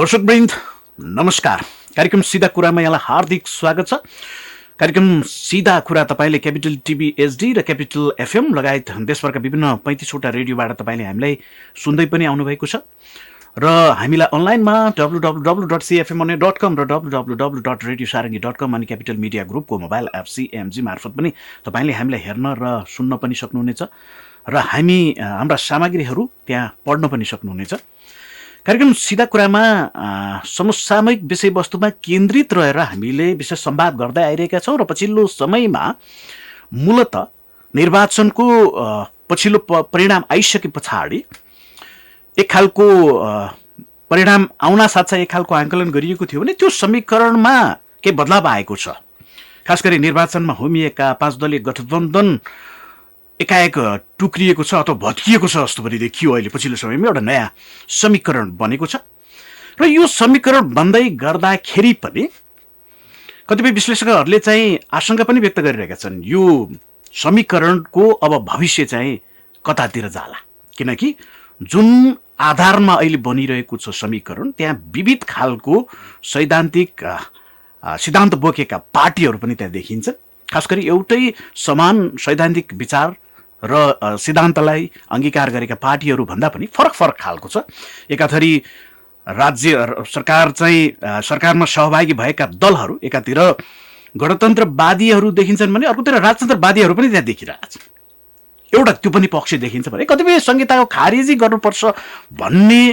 दर्शकवृन्द नमस्कार। कार्यक्रम सिधा कुरामा यहाँलाई हार्दिक स्वागत छ। कार्यक्रम सिधा कुरा तपाईले क्यापिटल टिभी एचडी र क्यापिटल एफएम लगायत देशभरका विभिन्न 35वटा रेडियोबाट तपाईले हामीलाई सुन्दै पनि आउनुभएको छ र हामीलाई अनलाइनमा www.cfm.com र www.radiosarangi.com अनि क्यापिटल मिडिया ग्रुपको मोबाइल एप CMG मार्फत पनि तपाईले हामीलाई हेर्न र सुन्न पनि सक्नुहुनेछ र हाम्रा सामग्रीहरू त्यहाँ पढ्न पनि सक्नुहुनेछ। कार्यक्रम सिधा कुरामा समसामयिक विषयवस्तुमा केन्द्रित रहेर हामीले विशेष संवाद गर्दै आइरहेका छौँ र पछिल्लो समयमा मूलत निर्वाचनको पछिल्लो परिणाम आइसके पछाडि एक खालको परिणाम आउन साथसाथै एक खालको आकलन गरिएको थियो भने त्यो समीकरणमा केही बदलाव आएको छ। खास गरी निर्वाचनमा होमिएका 5 दलीय गठबन्धन एकाएक टुक्रिएको छ अथवा भत्किएको छ जस्तो पनि देखियो। अहिले पछिल्लो समयमा एउटा नयाँ समीकरण बनेको छ र यो समीकरण बन्दै गर्दाखेरि पनि कतिपय विश्लेषकहरूले चाहिँ आशंका पनि व्यक्त गरिरहेका छन् यो समीकरणको अब भविष्य चाहिँ कतातिर जाला, किनकि जुन आधारमा अहिले बनिरहेको छ समीकरण त्यहाँ विविध खालको सैद्धान्तिक सिद्धान्त बोकेका पार्टीहरू पनि त्यहाँ देखिन्छ। खास गरी एउटै समान सैद्धान्तिक विचार र सिद्धान्तलाई अंगीकार गरेका पार्टीहरू भन्दा पनि फरक फरक खालको छ। एकाथरी राज्य सरकार चाहिँ सरकारमा सहभागी भएका दलहरू एकातिर गणतन्त्रवादीहरू देखिन्छन् भने अर्कोतिर राजतन्त्रवादीहरू पनि त्यहाँ देखिरहेका छन्। एउटा त्यो पनि पक्ष देखिन्छ भने कतिपय संहिताको खारेजी गर्नुपर्छ भन्ने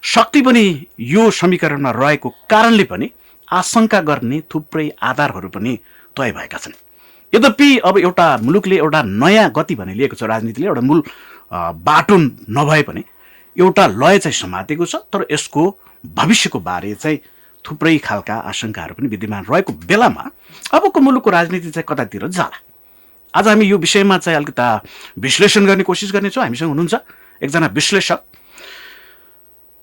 शक्ति पनि यो समीकरणमा रहेको कारणले पनि आशंका गर्ने थुप्रै आधारहरू पनि तय भएका छन्। यद्यपि अब एउटा मुलुकले एउटा नयाँ गति भने लिएको छ, राजनीतिले एउटा मूल बाटो नभए पनि एउटा लय चाहिँ समातेको छ, तर यसको भविष्यको बारे चाहिँ थुप्रै खालका आशंकाहरू पनि विद्यमान रहेको बेलामा अबको मुलुकको राजनीति चाहिँ कतातिर जाला। आज हामी यो विषयमा चाहिँ अलिकता विश्लेषण गर्ने कोसिस गर्नेछौँ। हामीसँग हुनुहुन्छ एकजना विश्लेषक,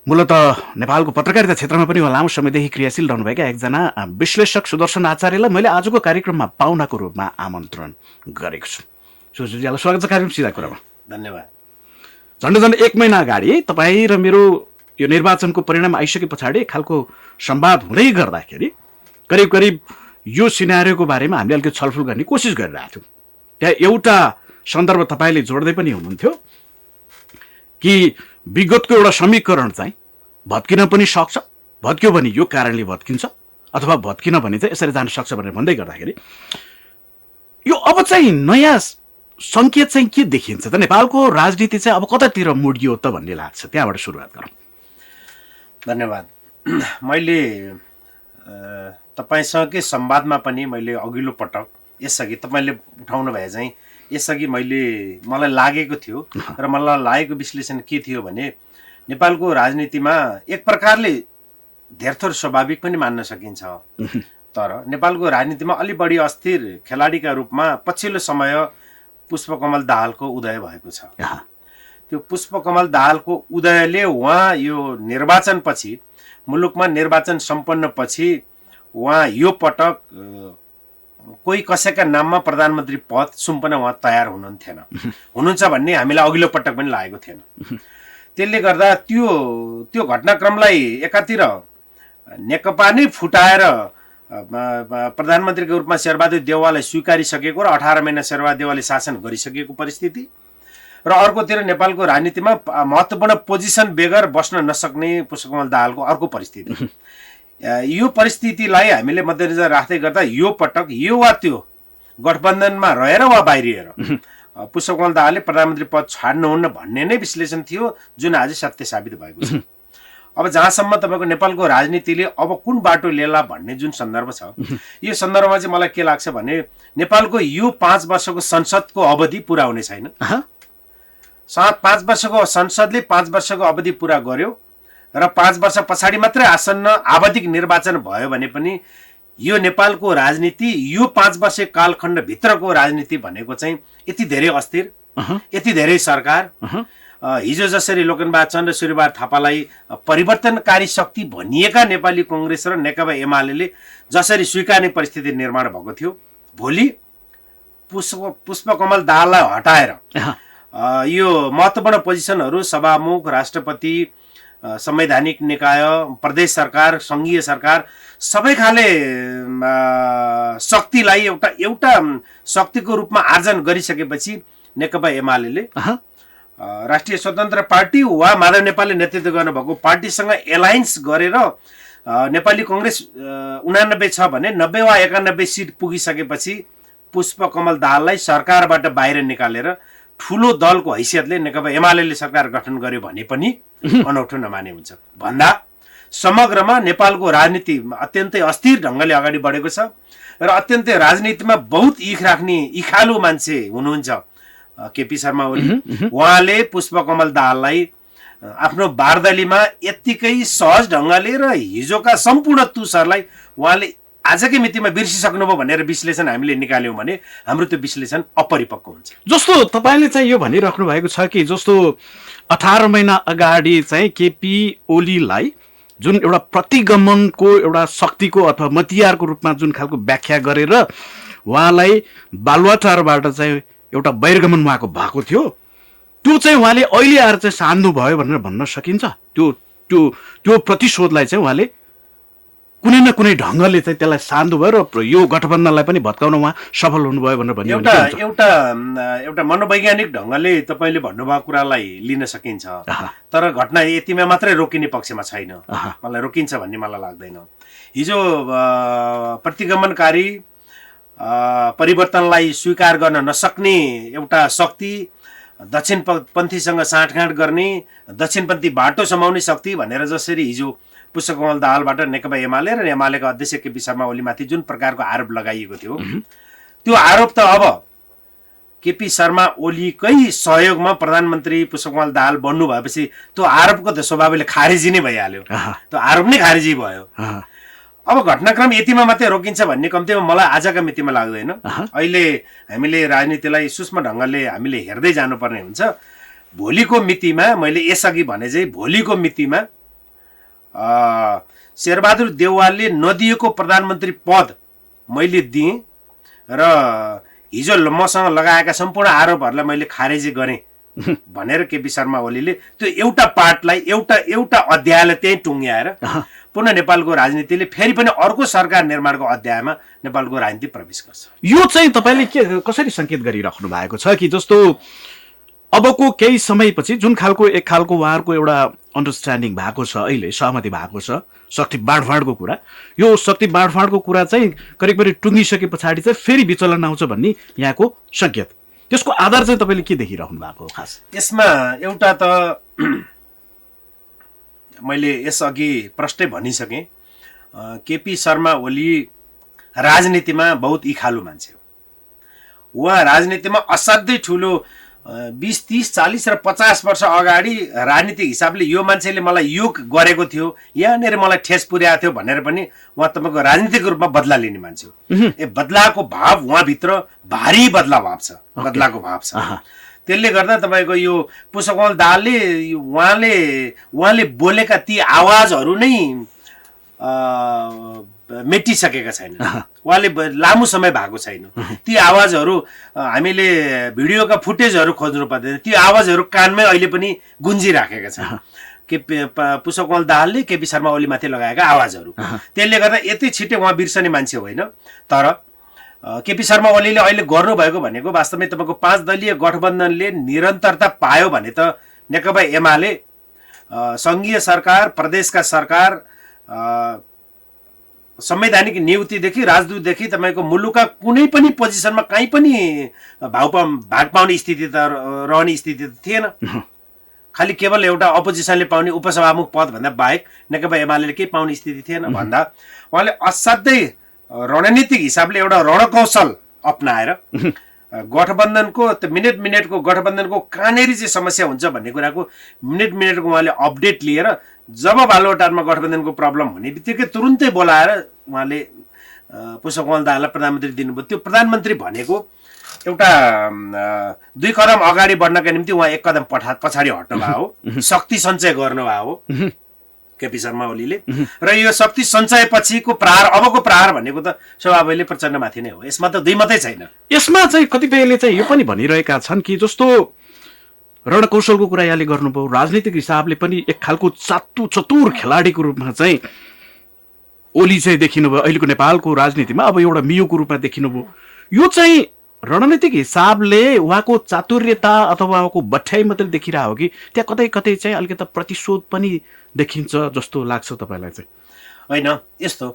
मूलतः नेपालको पत्रकारिता क्षेत्रमा पनि लामो समयदेखि क्रियाशील रहनुभएका एकजना विश्लेषक सुदर्शन आचार्यलाई मैले आजको कार्यक्रममा पाहुनाको रूपमा आमन्त्रण गरेको छु। सुदर्शनजीलाई स्वागत छ कार्यक्रम सिधा कुरामा। धन्यवाद। झन्डै 1 महिना अगाडि तपाईँ र मेरो यो निर्वाचनको परिणाम आइसके पछाडि एक खालको संवाद हुँदै गर्दाखेरि करिब करिब यो सिनारियोको बारेमा हामीले अलिकति छलफल गर्ने कोसिस गरिरहेको थियौँ। त्यहाँ एउटा सन्दर्भ तपाईँले जोड्दै पनि हुनुहुन्थ्यो कि विगतको एउटा समीकरण चाहिँ भत्किन पनि सक्छ, भत्क्यो भने यो कारणले भत्किन्छ अथवा भत्किन भने चाहिँ यसरी जान सक्छ भनेर भन्दै गर्दाखेरि यो अब चाहिँ नयाँ सङ्केत चाहिँ के देखिन्छ त? नेपालको राजनीति चाहिँ अब कतातिर मुडियो त भन्ने लाग्छ, त्यहाँबाट सुरुवात गरौँ। धन्यवाद। मैले तपाईँसँगकै संवादमा पनि मैले अघिल्लो पटक यसअघि तपाईँले उठाउनु भए चाहिँ यसअघि मलाई लागेको थियो र मलाई लागेको विश्लेषण के थियो भने नेपालको राजनीतिमा एक प्रकारले धेरथोर स्वाभाविक पनि मान्न सकिन्छ, तर नेपालको राजनीतिमा अलि बढी अस्थिर खेलाडीका रूपमा पछिल्लो समय पुष्पकमल दाहालको उदय भएको छ। त्यो पुष्पकमल दाहालको उदयले उहाँ यो निर्वाचनपछि मुलुकमा निर्वाचन सम्पन्न पछि उहाँ यो पटक कोही कसैका नाममा प्रधानमन्त्री पद सुम्पन उहाँ तयार हुनुहुन्छ भन्ने हामीलाई अघिल्लो पटक पनि लागेको थिएन। त्यसले गर्दा त्यो घटनाक्रमलाई एकातिर नेकपा नै फुटाएर प्रधानमन्त्रीको रूपमा शेरबहादुर देउवालाई स्वीकारिसकेको र 18 महिना शेरबहादुर देउवाले शासन गरिसकेको परिस्थिति र अर्कोतिर नेपालको राजनीतिमा महत्त्वपूर्ण पोजिसन बेगर बस्न नसक्ने पुष्पकमल दाहालको अर्को परिस्थिति। यो परिस्थितिलाई हामीले मध्यनजर राख्दै गर्दा यो पटक यो वा त्यो गठबन्धनमा रहेर वा बाहिरिएर पुष्पकमल दाहालले प्रधानमन्त्री पद छाड्नुहुन्न भन्ने नै विश्लेषण थियो, जुन आज सत्य साबित भएको छ। अब जहाँसम्म तपाईँको नेपालको राजनीतिले अब कुन बाटो लिएला भन्ने जुन सन्दर्भ छ, यो सन्दर्भमा चाहिँ मलाई के लाग्छ भने नेपालको यो 5 वर्षको संसदको अवधि पुरा हुने छैन। 5 वर्षको संसदले 5 वर्षको अवधि पुरा गर्यो र 5 वर्ष पछाडि मात्रै आसन्न आवधिक निर्वाचन भयो भने पनि यो नेपालको राजनीति यो 5 वर्ष कालखण्ड भित्रको राजनीति भनेको चाहिँ यति धेरै अस्थिर, यति धेरै सरकार, हिजो जसरी लोकनबहादुर चन्द र सूर्यबहादुर थापालाई परिवर्तनकारी शक्ति भनिएका नेपाली कांग्रेस र नेकपा एमाले जसरी स्वीकार्ने परिस्थिति निर्माण भएको थियो, भोलि पुष्पकमल दाहाललाई हटाएर यो महत्त्वपूर्ण पोजिसनहरू सभामुख, राष्ट्रपति संवैधानिक निकाय, प्रदेश सरकार, सङ्घीय सरकार सबै खाले शक्तिलाई एउटा एउटा शक्तिको रूपमा आर्जन गरिसकेपछि नेकपा एमाले राष्ट्रिय स्वतन्त्र पार्टी वा माधव नेपालले नेतृत्व गर्नुभएको पार्टीसँग एलायन्स गरेर नेपाली कङ्ग्रेस 89 छ भने 90 वा 91 सिट पुगिसकेपछि पुष्पकमल दाहाललाई सरकारबाट बाहिर निकालेर ठुलो दलको हैसियतले नेकपा एमाले सरकार गठन गर्यो भने पनि अनौठो नमाने हुन्छ। भन्दा समग्रमा नेपालको राजनीति अत्यन्तै अस्थिर ढङ्गले अगाडि बढेको छ र अत्यन्तै राजनीतिमा बहुत इख राख्ने इखालु मान्छे हुनुहुन्छ केपी शर्मा ओली। उहाँले पुष्पकमल दाहाललाई आफ्नो बारदलीमा यत्तिकै सहज ढङ्गले र हिजोका सम्पूर्ण तुसहरूलाई उहाँले आजकै मितिमा बिर्सिसक्नुभयो भनेर विश्लेषण हामीले निकाल्यौँ भने हाम्रो त्यो विश्लेषण अपरिपक्व हुन्छ। जस्तो तपाईँले चाहिँ यो भनिराख्नु भएको छ कि जस्तो 18 महिना अगाडि चाहिँ केपी ओलीलाई जुन एउटा प्रतिगमनको एउटा शक्तिको अथवा मतियारको रूपमा जुन खालको व्याख्या गरेर उहाँलाई बालुवाटारबाट चाहिँ एउटा बहिर्गमन उहाँको भएको थियो, त्यो चाहिँ उहाँले अहिले आएर चाहिँ सान्नु भयो भनेर भन्न सकिन्छ। त्यो त्यो त्यो प्रतिशोधलाई चाहिँ उहाँले कुनै न कुनै ढङ्गले चाहिँ त्यसलाई सान्नु भयो र यो गठबन्धनलाई पनि भत्काउन उहाँ सफल हुनुभयो भनेर भन्ने एउटा मनोवैज्ञानिक ढङ्गले तपाईँले भन्नुभएको कुरालाई लिन सकिन्छ, तर घटना यतिमा मात्रै रोकिने पक्षमा छैन। मलाई रोकिन्छ भन्ने मलाई लाग्दैन। हिजो प्रतिगमनकारी परिवर्तनलाई स्वीकार गर्न नसक्ने एउटा शक्ति, दक्षिणपन्थीसँग साँठगाँठ गर्ने, दक्षिणपन्थी बाटो समाउने शक्ति भनेर जसरी हिजो पुष्पकमल दाहालबाट नेकपा एमाले र एमालेका अध्यक्ष केपी शर्मा ओलीमाथि जुन प्रकारको आरोप लगाइएको थियो, त्यो आरोप त अब केपी शर्मा ओलीकै सहयोगमा प्रधानमन्त्री पुष्पकमल दाहाल बन्नु भएपछि त्यो आरोपको त स्वभावले खारेजी नै भइहाल्यो, त्यो आरोप नै खारेजी भयो। अब घटनाक्रम यतिमा मात्रै रोकिन्छ भन्ने कम्तीमा मलाई आजका मितिमा लाग्दैन। अहिले हामीले राजनीतिलाई सूक्ष्म ढङ्गले हामीले हेर्दै जानुपर्ने हुन्छ। भोलिको मितिमा मैले यसअघि भने चाहिँ भोलिको मितिमा शेरबहादुर देउवालले नदिएको प्रधानमन्त्री पद मैले दिएँ र हिजो मसँग लगाएका सम्पूर्ण आरोपहरूलाई मैले खारेजी गरेँ भनेर केपी शर्मा ओलीले त्यो एउटा पार्टलाई एउटा अध्यायलाई त्यहीँ टुङ्ग्याएर पुनः नेपालको राजनीतिले फेरि पनि अर्को सरकार निर्माणको अध्यायमा नेपालको राजनीति प्रवेश गर्छ। यो चाहिँ तपाईँले के कसरी सङ्केत गरिराख्नु भएको छ कि जस्तो अबको केही समयपछि जुन खालको एक खालको उहाँहरूको एउटा अन्डरस्ट्यान्डिङ भएको छ, अहिले सहमति भएको छ शक्ति बाँडफाँडको कुरा, यो शक्ति बाँडफाँडको कुरा चाहिँ करिब करिब टुङ्गिसके पछाडि चाहिँ फेरि विचलन आउँछ भन्ने यहाँको सङ्केत, त्यसको आधार चाहिँ तपाईँले के देखिराख्नु भएको खास? यसमा एउटा त मैले यसअघि प्रष्टै भनिसकेँ, केपी शर्मा ओली राजनीतिमा बहुत इखालु मान्छे हो। उहाँ राजनीतिमा असाध्यै ठुलो 20, 30, 40 र 50 वर्ष अगाडि राजनीतिक हिसाबले यो मान्छेले मलाई यो गरेको थियो, यहाँनिर मलाई ठेस पुर्याएको थियो भनेर पनि उहाँ तपाईँको राजनीतिक रूपमा बदला लिने मान्छे हो। बदलाको भाव उहाँभित्र भारी बदलाको भाव छ। त्यसले गर्दा तपाईँको यो पुष्पकमल दाहालले उहाँले बोलेका ती आवाजहरू नै मेटिसकेका छैन, उहाँले लामो समय भएको छैन। ती आवाजहरू हामीले भिडियोका फुटेजहरू खोज्नु पर्दैन, ती आवाजहरू कानमै अहिले पनि गुन्जिराखेका छन् पुष्पकमल दाहालले केपी शर्मा ओलीमाथि लगाएका आवाजहरू। त्यसले गर्दा यति छिट्टै उहाँ बिर्सने मान्छे होइन। तर केपी शर्मा ओलीले अहिले गर्नुभएको भनेको वास्तवमै तपाईँको 5 दलीय गठबन्धनले निरन्तरता पायो भने त नेकपा एमाले सङ्घीय सरकार, प्रदेशका सरकार, संवैधानिक नियुक्तिदेखि राजदूतदेखि तपाईँको मुलुकका कुनै पनि पोजिसनमा कहीँ पनि भाग पाउने स्थिति त रहने स्थिति त थिएन। खालि केवल एउटा अपोजिसनले पाउने उपसभामुख पद भन्दा बाहेक नेकपा एमाले केही पाउने स्थिति थिएन। भन्दा उहाँले असाध्यै रणनीतिक हिसाबले एउटा रणकौशल अपनाएर गठबन्धनको मिनेटको गठबन्धनको कहाँनेरि चाहिँ समस्या हुन्छ भन्ने कुराको मिनेटको उहाँले अपडेट लिएर जब बालुवाटारमा गठबन्धनको प्रब्लम हुने बित्तिकै तुरुन्तै बोलाएर उहाँले पुष्पकमल दाहाललाई प्रधानमन्त्री दिनुभयो। त्यो प्रधानमन्त्री भनेको एउटा 2 कदम अगाडि बढ्नका निम्ति उहाँ 1 कदम पछाडि हट्नुभएको हो, शक्ति सञ्चय गर्नुभएको हो केपी शर्मा ओलीले। र यो शक्ति सञ्चय पछिको प्रहार, अबको प्रहार भनेको त स्वभावले प्रचण्डमाथि नै हो। यसमा त दुई मात्रै छैन। यसमा चाहिँ कतिपयले चाहिँ यो पनि भनिरहेका छन् कि जस्तो रणकौशलको कुरा यहाँले गर्नुभयो, राजनीतिक हिसाबले पनि एक खालको चतुर खेलाडीको रूपमा चाहिँ ओली चाहिँ देखिनुभयो अहिलेको नेपालको राजनीतिमा, अब एउटा मियोको रूपमा देखिनुभयो। यो चाहिँ रणनीतिक हिसाबले उहाँको चातुर्यता अथवा उहाँको बठ्याइ मात्रै देखिरहेको हो कि त्यहाँ कतै कतै चाहिँ अलिकति प्रतिशोध पनि देखिन्छ जस्तो लाग्छ तपाईँलाई चाहिँ? होइन, यस्तो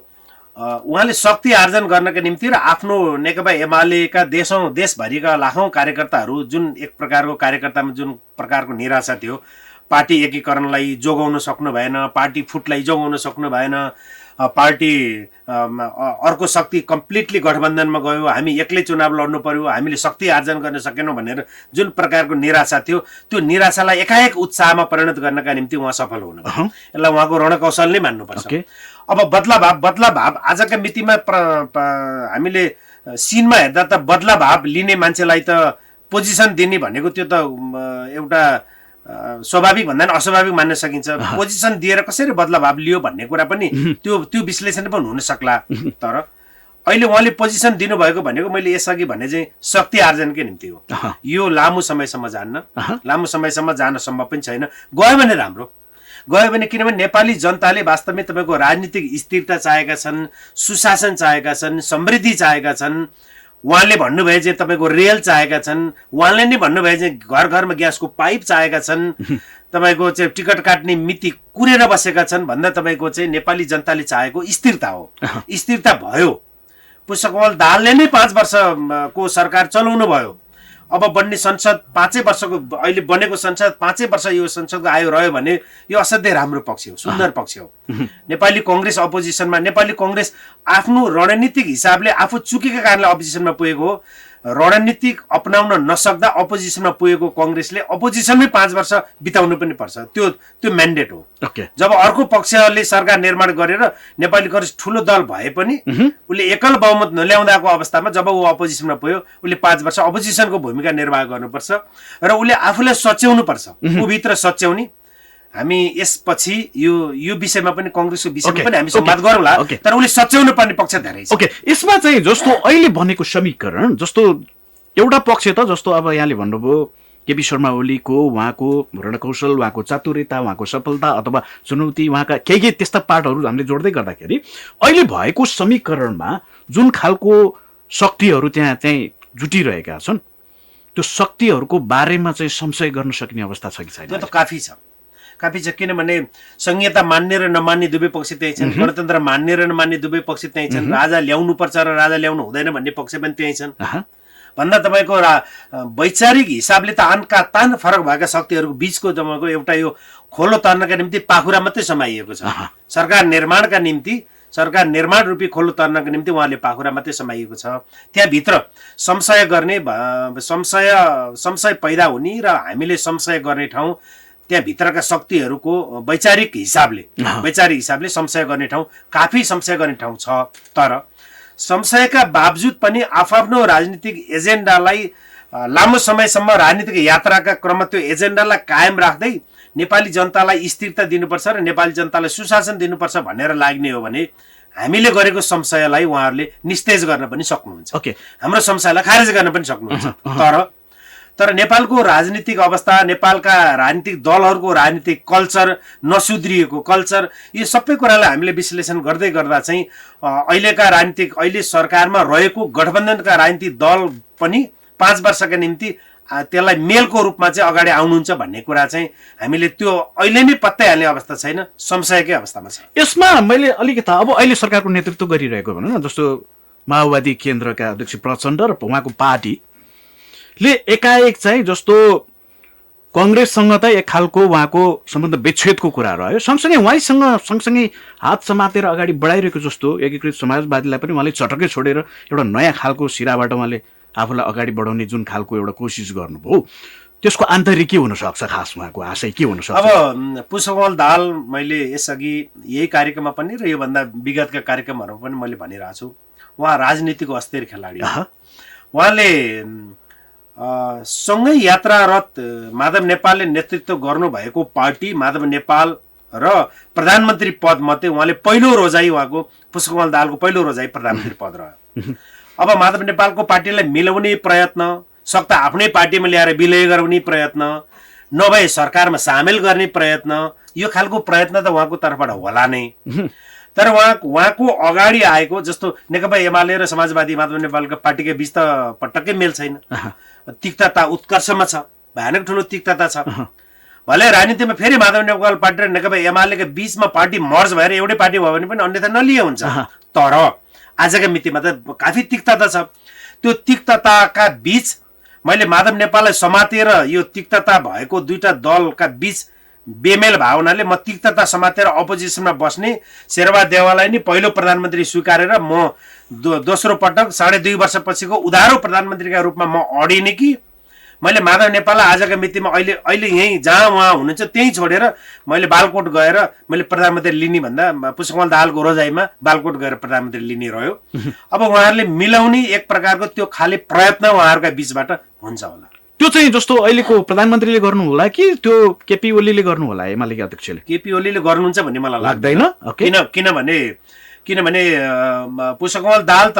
उहाँले शक्ति आर्जन गर्नका निम्ति र आफ्नो नेकपा एमालेका देशभरिका लाखौँ कार्यकर्ताहरू जुन एक प्रकारको कार्यकर्तामा जुन प्रकारको निराशा थियो, पार्टी एकीकरणलाई जोगाउन सक्नु भएन, पार्टी फुटलाई जोगाउन सक्नु भएन, पार्टी अर्को शक्ति कम्प्लिटली गठबन्धनमा गयो, हामी एक्लै चुनाव लड्नु पर्यो, हामीले शक्ति आर्जन गर्न सकेनौँ भनेर जुन प्रकारको निराशा थियो, त्यो निराशालाई एकाएक उत्साहमा परिणत गर्नका निम्ति उहाँ सफल हुनुभयो। यसलाई उहाँको रणकौशल नै मान्नुपर्छ। अब बदलाभाव आजका मितिमा हामीले सिनमा हेर्दा त बदलाभाव लिने मान्छेलाई त पोजिसन दिने भनेको त्यो त एउटा स्वाभाविक भन्दा पनि अस्वाभाविक मान्न सकिन्छ। पोजिसन दिएर कसरी बदलाभाव लियो भन्ने कुरा पनि त्यो विश्लेषण पनि हुन सक्ला। तर अहिले उहाँले पोजिसन दिनुभएको भनेको मैले यसअघि भने चाहिँ शक्ति आर्जनकै निम्ति हो। यो लामो समयसम्म जान सम्भव पनि छैन। गयो भने राम्रो, गयो भने, किनभने नेपाली जनताले वास्तवमै तपाईँको राजनीतिक स्थिरता चाहेका छन्, सुशासन चाहेका छन्, समृद्धि चाहेका छन्। उहाँले भन्नुभए चाहिँ तपाईँको रेल चाहेका छन्, उहाँले नै भन्नुभए चाहिँ घर घरमा ग्यासको पाइप चाहेका छन्, तपाईँको चाहिँ टिकट काट्ने मिति कुरेर बसेका छन् भन्दा तपाईँको चाहिँ नेपाली जनताले चाहेको स्थिरता हो। स्थिरता भयो। पुष्पकमल दाहालले नै 5 वर्षको सरकार चलाउनु भयो। अब बन्ने संसद 5 वर्षको, अहिले बनेको संसद 5 वर्ष यो संसदको आयो रह्यो भने यो असाध्यै राम्रो पक्ष हो, सुन्दर पक्ष हो। नेपाली कांग्रेस अपोजिसनमा, नेपाली कांग्रेस आफ्नो रणनीतिक हिसाबले आफू चुकेका कारणले अपोजिसनमा पुगेको हो। रणनीतिक अपनाउन नसक्दा अपोजिसनमा पुगेको कांग्रेसले अपोजिसनमै 5 वर्ष बिताउनु पनि पर्छ। त्यो म्यान्डेट हो। जब अर्को पक्षले सरकार निर्माण गरेर नेपाली कांग्रेस ठुलो दल भए पनि उसले एकल बहुमत नल्याउँदाको अवस्थामा जब ऊ अपोजिसनमा पुग्यो, उसले 5 वर्ष अपोजिसनको भूमिका निर्वाह गर्नुपर्छ र उसले आफूलाई सच्याउनु पर्छ। ऊभित्र सच्याउने। हामी यसपछि यो विषयमा पनि कांग्रेसको विषयमा पनि हामी संवाद गरौँला, तर उसले सच्याउनु पर्ने पक्ष धेरै छ। यसमा चाहिँ जस्तो अहिले बनेको समीकरण, जस्तो एउटा पक्ष त जस्तो अब यहाँले भन्नुभयो केपी शर्मा ओलीको उहाँको रणकौशल, उहाँको चातुर्यता, उहाँको सफलता अथवा चुनौती, उहाँका केही त्यस्ता पार्टहरू हामीले जोड्दै गर्दाखेरि अहिले भएको समीकरणमा जुन खालको शक्तिहरू त्यहाँ चाहिँ जुटिरहेका छन्, त्यो शक्तिहरूको बारेमा चाहिँ संशय गर्न सकिने अवस्था छ कि छैन? त्यो त काफी छ, किनभने संहिता मान्ने र नमान्ने दुवै पक्ष त्यही छन्, गणतन्त्र मान्ने र नमान्ने दुवै पक्ष त्यही छन्, राजा ल्याउनु पर्छ र राजा ल्याउनु हुँदैन भन्ने पक्ष पनि त्यही छन्। भन्दा तपाईँको वैचारिक हिसाबले त आनका तान फरक भएका शक्तिहरूको बीचको तपाईँको एउटा यो खोलो तर्नका निम्ति पाखुरा मात्रै समाइएको छ। सरकार निर्माण रूपी खोलो तर्नका निम्ति उहाँले पाखुरा मात्रै समाइएको छ। त्यहाँभित्र संशय गर्ने, संशय पैदा हुने र हामीले संशय गर्ने ठाउँ, त्यहाँभित्रका शक्तिहरूको वैचारिक हिसाबले संशय गर्ने ठाउँ, काफी संशय गर्ने ठाउँ छ। तर संशयका बावजुद पनि आफ्नो राजनीतिक एजेन्डालाई लामो समयसम्म राजनीतिक यात्राका क्रममा त्यो एजेन्डालाई कायम राख्दै नेपाली जनतालाई स्थिरता दिनुपर्छ र नेपाली जनतालाई सुशासन दिनुपर्छ भनेर लाग्ने हो भने हामीले गरेको संशयलाई उहाँहरूले निस्तेज गर्न पनि सक्नुहुन्छ। हाम्रो संशयलाई खारेज गर्न पनि सक्नुहुन्छ। तर नेपालको राजनीतिक अवस्था, नेपालका राजनीतिक दलहरूको राजनीतिक कल्चर, नसुध्रिएको कल्चर, यो सबै कुरालाई हामीले विश्लेषण गर्दै गर्दा चाहिँ अहिले सरकारमा रहेको गठबन्धनका राजनीतिक दल पनि 5 वर्षका निम्ति त्यसलाई मेलको रूपमा चाहिँ अगाडि आउनुहुन्छ भन्ने कुरा चाहिँ हामीले त्यो अहिले नै पत्याइहाल्ने अवस्था छैन, संशयकै अवस्थामा छ। यसमा मैले अलिकति अब अहिले सरकारको नेतृत्व गरिरहेको भनौँ न, जस्तो माओवादी केन्द्रका अध्यक्ष प्रचण्ड र उहाँको पार्टीले एकाएक चाहिँ जस्तो कांग्रेससँग त एक खालको उहाँको सम्बन्ध विच्छेदको कुरा रह्यो, सँगसँगै हात समातेर अगाडि बढाइरहेको जस्तो एकीकृत समाजवादीलाई पनि उहाँले चटक्कै छोडेर एउटा नयाँ खालको सिराबाट उहाँले आफूलाई अगाडि बढाउने जुन खालको एउटा कोसिस गर्नुभयो, त्यसको आन्तरिक के हुनसक्छ, खास उहाँको आशय के हुनसक्छ? अब पुष्पकमल दाहाल मैले यसअघि यही कार्यक्रममा पनि र योभन्दा विगतका कार्यक्रमहरूमा पनि मैले भनिरहेको छु, उहाँ राजनीतिको अस्थिर खेलाडी। उहाँले सँगै यात्रारत माधव नेपालले नेतृत्व गर्नुभएको पार्टी माधव नेपाल र प्रधानमन्त्री पद मध्ये उहाँले पहिलो रोजाइ, उहाँको पुष्पकमल दाहालको पहिलो रोजाइ प्रधानमन्त्री पद रह्यो। अब माधव नेपालको पार्टीलाई मिलाउने प्रयत्न, सक्दा आफ्नै पार्टीमा ल्याएर विलय गराउने प्रयत्न, नभए सरकारमा सामेल गर्ने प्रयत्न, यो खालको प्रयत्न त उहाँको तर्फबाट होला नै। तर उहाँको अगाडि आएको जस्तो नेकपा एमाले र समाजवादी माधव नेपालका पार्टीका बीच त पटक्कै मेल छैन। तिक्तता उत्कर्षमा छ, भयानक ठुलो तिक्तता छ। भले राजनीतिमा फेरि माधव नेपाल पार्टी र नेकपा एमालेका बीचमा पार्टी मर्ज भएर एउटै पार्टी भयो भने पनि अन्यथा नलिए हुन्छ। तर आजका मितिमा त काफी तिक्तता छ। त्यो तिक्तताका बीच मैले माधव नेपाललाई समातेर यो तिक्तता भएको दुईटा दलका बीच बेमेल भावनाले म तिक्तता समातेर अपोजिसनमा बस्ने शेरबहादुर देउवालाई नि पहिलो प्रधानमन्त्री स्वीकारेर म दोस्रो पटक 2.5 वर्षपछिको उधारो प्रधानमन्त्रीका रूपमा म अडिने कि मैले माधव नेपाललाई आजका मितिमा अहिले यही जहाँ उहाँ हुनुहुन्छ त्यही छोडेर मैले बालकोट गएर मैले प्रधानमन्त्री लिने भन्दा पुष्पकमल दाहालको रोजाइमा बालकोट गएर प्रधानमन्त्री लिने रह्यो। अब उहाँहरूले मिलाउने एक प्रकारको त्यो खाली प्रयत्न उहाँहरूका बीचबाट हुन्छ होला। त्यो चाहिँ जस्तो अहिलेको प्रधानमन्त्रीले गर्नु होला कि त्यो केपी ओलीले गर्नु होला एमालेका अध्यक्षले? केपी ओलीले गर्नुहुन्छ भन्ने मलाई लाग्दैन। किनभने पुष्पकमल दाहाल त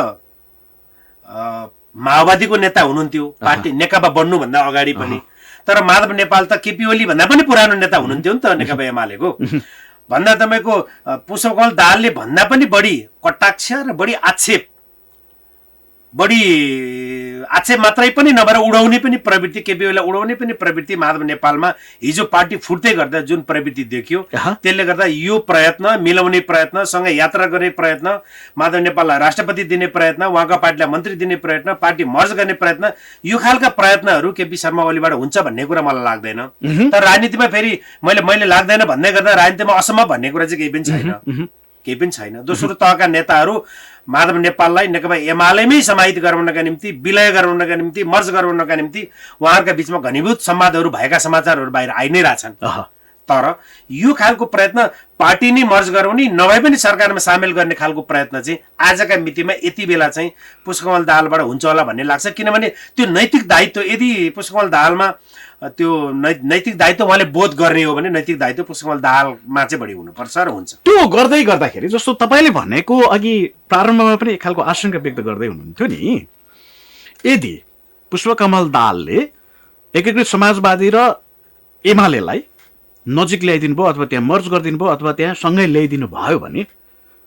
माओवादीको नेता हुनुहुन्थ्यो पार्टी नेकपा बन्नुभन्दा अगाडि पनि। तर माधव नेपाल त केपी ओली भन्दा पनि पुरानो नेता हुनुहुन्थ्यो नि त नेकपा एमालेको। भन्दा तपाईँको पुष्पकमल दाहालले भन्दा पनि बढी कटाक्ष र बढी आक्षेप मात्रै पनि नभएर उडाउने पनि प्रवृत्ति, केपी ओलीलाई उडाउने पनि प्रवृत्ति माधव नेपालमा हिजो पार्टी फुट्दै गर्दा जुन प्रवृत्ति देखियो, त्यसले गर्दा यो प्रयत्न मिलाउने प्रयत्न, सँगै यात्रा गर्ने प्रयत्न, माधव नेपाललाई राष्ट्रपति दिने प्रयत्न, उहाँका पार्टीलाई मन्त्री दिने प्रयत्न, पार्टी मर्ज गर्ने प्रयत्न, यो खालका प्रयत्नहरू केपी शर्मा ओलीबाट हुन्छ भन्ने कुरा मलाई लाग्दैन। तर राजनीतिमा फेरि मैले लाग्दैन भन्दै गर्दा राजनीतिमा असम्भव भन्ने कुरा चाहिँ केही पनि छैन। दोस्रो तहका नेताहरू माधव नेपाललाई नेकपा एमालेमै समाहित गराउनका निम्ति, विलय गराउनका निम्ति, मर्ज गराउनका निम्ति उहाँहरूका बीचमा घनीभूत संवादहरू भएका समाचारहरू बाहिर आइ नै रहेछन्। तर यो खालको प्रयत्न पार्टी नै मर्ज गराउने नभए पनि सरकारमा सामेल गर्ने खालको प्रयत्न चाहिँ आजका मितिमा यति बेला चाहिँ पुष्पकमल दाहालबाट हुन्छ होला भन्ने लाग्छ। किनभने त्यो नैतिक दायित्व यदि पुष्पकमल दाहालमा त्यो नैतिक दायित्व उहाँले बोध गर्ने हो भने नैतिक दायित्व पुष्पकमल दाहालमा चाहिँ बढी हुनुपर्छ र हुन्छ। त्यो गर्दै गर्दाखेरि जस्तो तपाईँले भनेको अघि प्रारम्भमा पनि एक खालको आशंका व्यक्त गर्दै हुनुहुन्थ्यो नि, यदि पुष्पकमल दाहालले एकीकृत समाजवादी र एमालेलाई नजिक ल्याइदिनु भयो अथवा त्यहाँ मर्ज गरिदिनु भयो अथवा त्यहाँ सँगै ल्याइदिनु भयो भने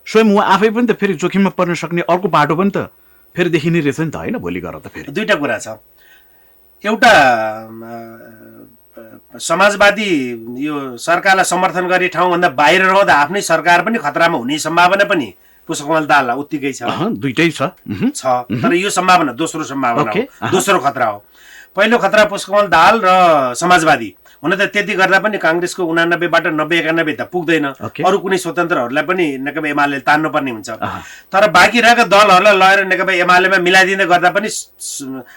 स्वयं उहाँ आफै पनि त फेरि जोखिममा पर्न सक्ने अर्को बाटो पनि त फेरि देखिने रहेछ नि त होइन? भोलि गएर त फेरि दुईटा कुरा छ। एउटा समाजवादी यो सरकारलाई समर्थन गर्ने ठाउँभन्दा बाहिर रहँदा आफ्नै सरकार पनि खतरामा हुने सम्भावना पनि पुष्पकमल दाहाललाई उत्तिकै छ। दुईटै छ। तर यो सम्भावना दोस्रो सम्भावना हो, दोस्रो खतरा हो। पहिलो खतरा पुष्पकमल दाहाल र समाजवादी हुन त त्यति गर्दा पनि काङ्ग्रेसको 89बाट 90-91 त पुग्दैन। अरू कुनै स्वतन्त्रहरूलाई पनि नेकपा एमाले तान्नुपर्ने हुन्छ। तर बाँकी रहेका दलहरूलाई लगेर नेकपा एमालेमा मिलाइदिँदै गर्दा पनि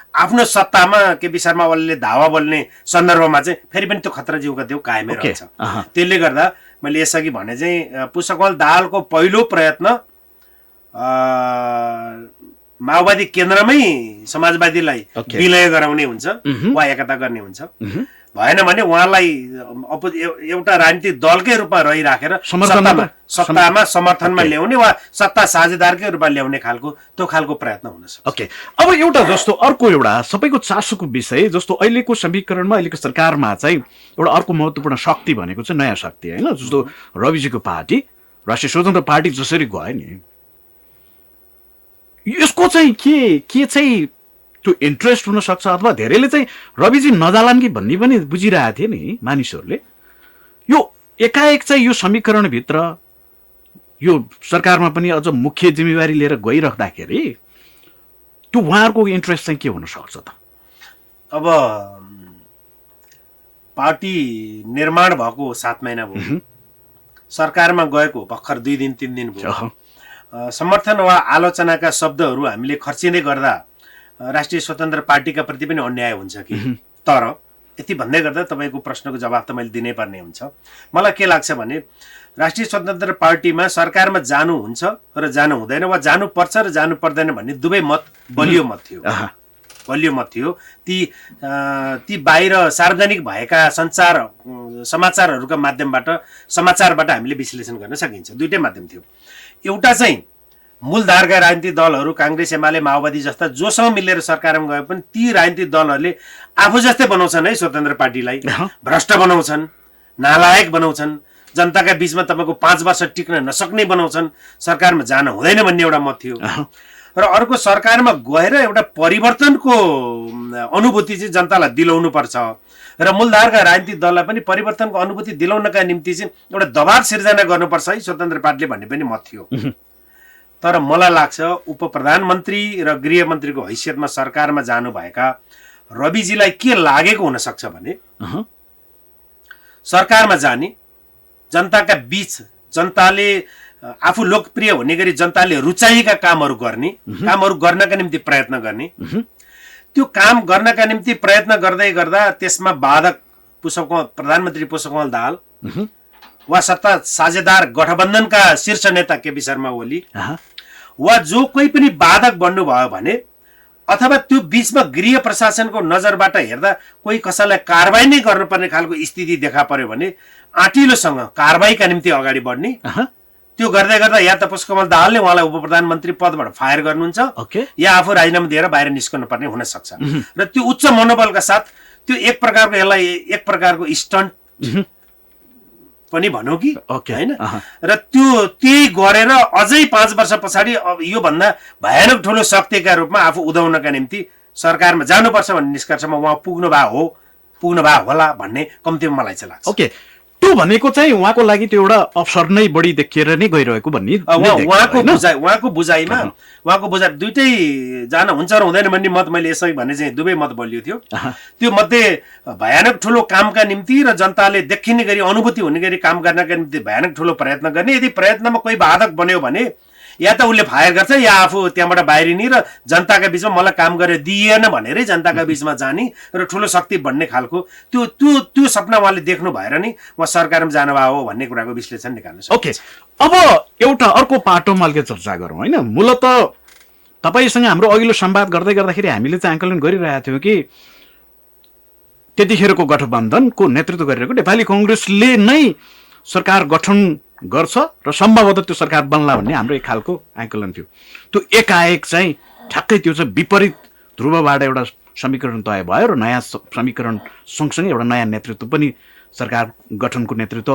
आफ्नो सत्तामा केपी शर्मा ओलीले धावा बोल्ने सन्दर्भमा चाहिँ फेरि पनि त्यो खतरा जिउका त्यो कायमै रहन्छ। त्यसले गर्दा मैले यसअघि भने चाहिँ पुष्पकमल दाहालको पहिलो प्रयत्न माओवादी केन्द्रमै समाजवादीलाई विलय गराउने हुन्छ वा एकता गर्ने हुन्छ। भएन भने उहाँलाई एउटा राजनीतिक दलकै रूपमा रहिराखेर सत्तामा समर्थनमा ल्याउने वा सत्ता साझेदारकै रूपमा ल्याउने त्यो खालको प्रयत्न हुन सक्छ। ओके, अब एउटा जस्तो अर्को एउटा सबैको चासोको विषय जस्तो अहिलेको समीकरणमा अहिलेको सरकारमा चाहिँ एउटा अर्को महत्त्वपूर्ण शक्ति भनेको चाहिँ नयाँ शक्ति होइन, जस्तो रविजीको पार्टी राष्ट्रिय स्वतन्त्र पार्टी जसरी गयो नि, यसको चाहिँ के चाहिँ त्यो इन्ट्रेस्ट हुन सक्छ अथवा धेरैले चाहिँ रविजी नजालान् कि भन्ने पनि बुझिरहेको थिए नि मानिसहरूले। यो एकाएक चाहिँ यो समीकरणभित्र यो सरकारमा पनि अझ मुख्य जिम्मेवारी लिएर गइराख्दाखेरि त्यो उहाँहरूको इन्ट्रेस्ट चाहिँ के हुन सक्छ त? अब पार्टी निर्माण भएको 7 महिना भयो, सरकारमा गएको भर्खर 2 दिन 3 दिन भयो। समर्थन वा आलोचनाका शब्दहरू हामीले खर्चिँदै गर्दा राष्ट्रिय स्वतन्त्र पार्टीका प्रति पनि अन्याय हुन्छ कि? तर यति भन्दै गर्दा तपाईँको प्रश्नको जवाब त मैले दिनै पर्ने हुन्छ। मलाई के लाग्छ भने राष्ट्रिय स्वतन्त्र पार्टीमा सरकारमा जानुहुन्छ र जानु हुँदैन वा जानुपर्छ र जानु पर्दैन भन्ने दुवै मत बलियो मत थियो। ती बाहिर सार्वजनिक भएका समाचारहरूका माध्यमबाट समाचारबाट हामीले विश्लेषण गर्न सकिन्छ। दुईटै माध्यम थियो। एउटा चाहिँ मूलधारका राजनीतिक दलहरू काङ्ग्रेस एमाले माओवादी जस्ता जोसँग मिलेर सरकारमा गए पनि ती राजनीतिक दलहरूले आफू जस्तै बनाउँछन् है स्वतन्त्र पार्टीलाई, भ्रष्ट बनाउँछन्, नालायक बनाउँछन्, जनताका बीचमा तपाईँको 5 वर्ष टिक्न नसक्ने बनाउँछन्, सरकारमा जान हुँदैन भन्ने एउटा मत थियो। र अर्को सरकारमा गएर एउटा परिवर्तनको अनुभूति चाहिँ जनतालाई दिलाउनु पर्छ र मूलधारका राजनीतिक दललाई पनि परिवर्तनको अनुभूति दिलाउनका निम्ति चाहिँ एउटा दबाब सिर्जना गर्नुपर्छ है स्वतन्त्र पार्टीले भन्ने पनि मत थियो। तर मलाई लाग्छ उप प्रधानमन्त्री र गृहमन्त्रीको हैसियतमा सरकारमा जानुभएका रविजीलाई के लागेको हुनसक्छ भने सरकारमा जाने, जनताका बीच जनताले आफू लोकप्रिय हुने गरी जनताले रुचाएका कामहरू गर्ने, कामहरू गर्नका निम्ति प्रयत्न गर्ने, त्यो काम गर्नका निम्ति प्रयत्न गर्दै गर्दा त्यसमा बाधक प्रधानमन्त्री पुष्पकमल दाहाल वा सत्ता साझेदार गठबन्धनका शीर्ष नेता केपी शर्मा ओली वा जो कोही पनि बाधक बन्नुभयो भने अथवा त्यो बीचमा गृह प्रशासनको नजरबाट हेर्दा कोही कसैलाई कारबाही नै गर्नुपर्ने खालको स्थिति देखा पर्यो भने आँटिलोसँग कारबाहीका निम्ति अगाडि बढ्ने, त्यो गर्दै गर्दा या त पुष्पकमल दाहालले उहाँलाई उप प्रधानमन्त्री पदबाट फायर गर्नुहुन्छ या आफू राजीनामा दिएर बाहिर निस्कनु पर्ने हुन सक्छ। र त्यो उच्च मनोबलका साथ त्यो एक प्रकारको स्टन्ट पनि भनौँ कि हैन, र त्यही गरेर अझै 5 वर्ष पछाडि यो भन्दा भयानक ठुलो शक्तिका रूपमा आफू उदाउनका निम्ति सरकारमा जानुपर्छ भन्ने निष्कर्षमा उहाँ पुग्नु भए होला भन्ने कम्तीमा मलाई चाहिँ लाग्छ। ओके, त्यो भनेको चाहिँ उहाँको लागि त्यो एउटा अवसर नै बढी देखिएर नै गइरहेको भन्ने उहाँको बुझाइमा दुइटै जान हुन्छ र हुँदैन भन्ने मत मैले यसै भने चाहिँ दुवै मत बलियो थियो। त्यो मध्ये भयानक ठुलो कामका निम्ति र जनताले देखिने गरी अनुभूति हुने गरी काम गर्नका निम्ति भयानक ठुलो प्रयत्न गर्ने, यदि प्रयत्नमा कोही बाधक बन्यो भने या त उसले फायर गर्छ या आफू त्यहाँबाट बाहिरिने र जनताका बीचमा मलाई काम गरेर दिएन भनेरै जनताका बीचमा जाने र ठुलो शक्ति बन्ने खालको त्यो सपना उहाँले देख्नु भएर नि उहाँ सरकारमा जानुभयो हो भन्ने कुराको विश्लेषण निकाल्न सक्छ। ओके, अब एउटा अर्को पाटोमा अलिकति चर्चा गरौँ होइन। मूलत तपाईँसँग हाम्रो अघिल्लो संवाद गर्दै गर्दाखेरि हामीले चाहिँ आकलन गरिरहेका थियौँ कि त्यतिखेरको गठबन्धनको नेतृत्व गरिरहेको नेपाली कङ्ग्रेसले नै सरकार गठन गर्छ र सम्भवतः त्यो सरकार बन्ला भन्ने हाम्रो एक खालको आकलन थियो। त्यो एकाएक चाहिँ ठ्याक्कै त्यो चाहिँ विपरीत ध्रुवबाट एउटा समीकरण तय भयो र नयाँ समीकरण सँगसँगै एउटा नयाँ नेतृत्व पनि सरकार गठनको नेतृत्व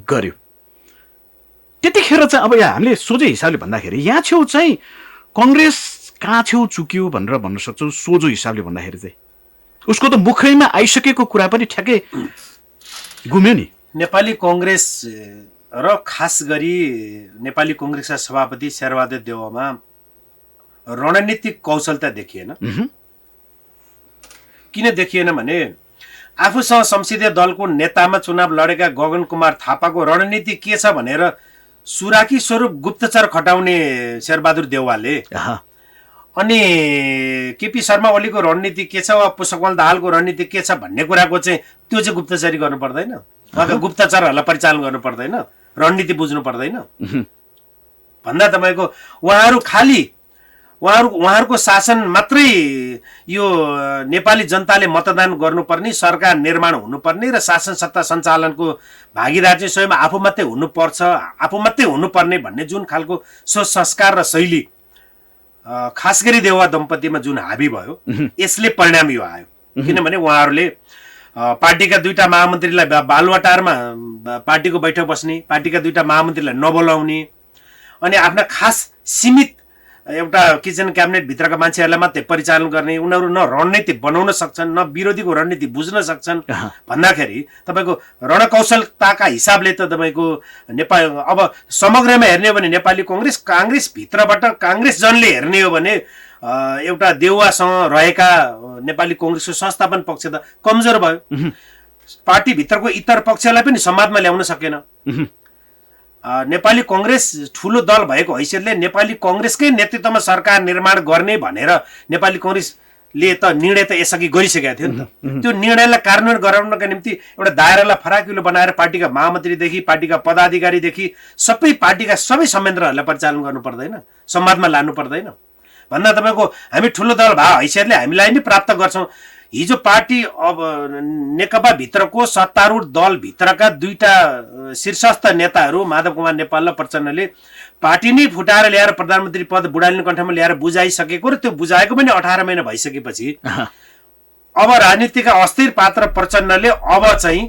गर्यो। त्यतिखेर चाहिँ अब यहाँ हामीले सोझै हिसाबले भन्दाखेरि यहाँ छेउ चाहिँ कङ्ग्रेस कहाँ छेउ चुक्यो भनेर भन्न सक्छौँ। सोझो हिसाबले भन्दाखेरि चाहिँ उसको त मुखैमा आइसकेको कुरा पनि ठ्याक्कै घुम्यो नि। नेपाली कङ्ग्रेस र खास गरी नेपाली कङ्ग्रेसका सभापति शेरबहादुर देउवामा रणनीतिक कौशलता देखिएन। किन देखिएन भने आफूसँग संसदीय दलको नेतामा चुनाव लडेका गगन कुमार थापाको रणनीति के छ भनेर सुराकी स्वरूप गुप्तचर खटाउने शेरबहादुर देउवाले अनि केपी शर्मा ओलीको रणनीति के छ वा पुष्पकमल दाहालको रणनीति के छ भन्ने कुराको चाहिँ त्यो चाहिँ गुप्तचरी गर्नु पर्दैन, उहाँका गुप्तचरहरूलाई परिचालन गर्नु पर्दैन, रणनीति बुझ्नु पर्दैन भन्दा तपाईँको उहाँहरू खालि उहाँहरूको शासन मात्रै यो नेपाली जनताले मतदान गर्नुपर्ने, सरकार निर्माण हुनुपर्ने र शासन सत्ता सञ्चालनको भागीदार चाहिँ स्वयं आफू मात्रै हुनुपर्छ, आफू मात्रै हुनुपर्ने भन्ने जुन खालको सोच संस्कार र शैली खास गरी देउवा दम्पतिमा जुन हाबी भयो यसले परिणाम यो आयो। किनभने उहाँहरूले पार्टीका दुईटा महामन्त्रीलाई बालुवाटारमा पार्टीको बैठक बस्ने, पार्टीका दुईटा महामन्त्रीलाई नबोलाउने अनि आफ्ना खास सीमित एउटा किचन क्याबिनेट भित्रका मान्छेहरूलाई मात्रै परिचालन गर्ने, उनीहरू न रणनीति बनाउन सक्छन् न विरोधीको रणनीति बुझ्न सक्छन् भन्दाखेरि तपाईँको रणकौशलताका हिसाबले त तपाईँको नेपाल अब समग्रमा हेर्ने हो भने नेपाली काङ्ग्रेस भित्रबाट काङ्ग्रेस जनले हेर्ने हो भने एउटा देउवासँग रहेका नेपाली कङ्ग्रेसको संस्थापन पक्ष त कमजोर भयो। पार्टीभित्रको इतर पक्षलाई पनि संवादमा ल्याउन सकेन। नेपाली कङ्ग्रेस ठुलो दल भएको हैसियतले नेपाली कङ्ग्रेसकै नेतृत्वमा सरकार निर्माण गर्ने भनेर नेपाली कङ्ग्रेसले त निर्णय त यसअघि गरिसकेका थियो नि त। त्यो निर्णयलाई कार्यान्वयन गराउनका निम्ति एउटा दायरालाई फराकिलो बनाएर पार्टीका महामन्त्रीदेखि पार्टीका पदाधिकारीदेखि सबै पार्टीका सबै संयन्त्रहरूलाई परिचालन गर्नु पर्दैन, संवादमा लानु पर्दैन भन्दा तपाईँको हामी ठुलो दल भए हैसियतले हामीलाई नै प्राप्त गर्छौँ। हिजो पार्टी अब नेकपा भित्रको सत्तारूढ दल भित्रका दुईटा शीर्षस्थ नेताहरू माधव कुमार नेपाल र प्रचण्डले पार्टी नै फुटाएर ल्याएर प्रधानमन्त्री पद बुढालिने कण्ठमा ल्याएर बुझाइसकेको र त्यो बुझाएको पनि 18 महिना भइसकेपछि अब राजनीतिका अस्थिर पात्र प्रचण्डले अब चाहिँ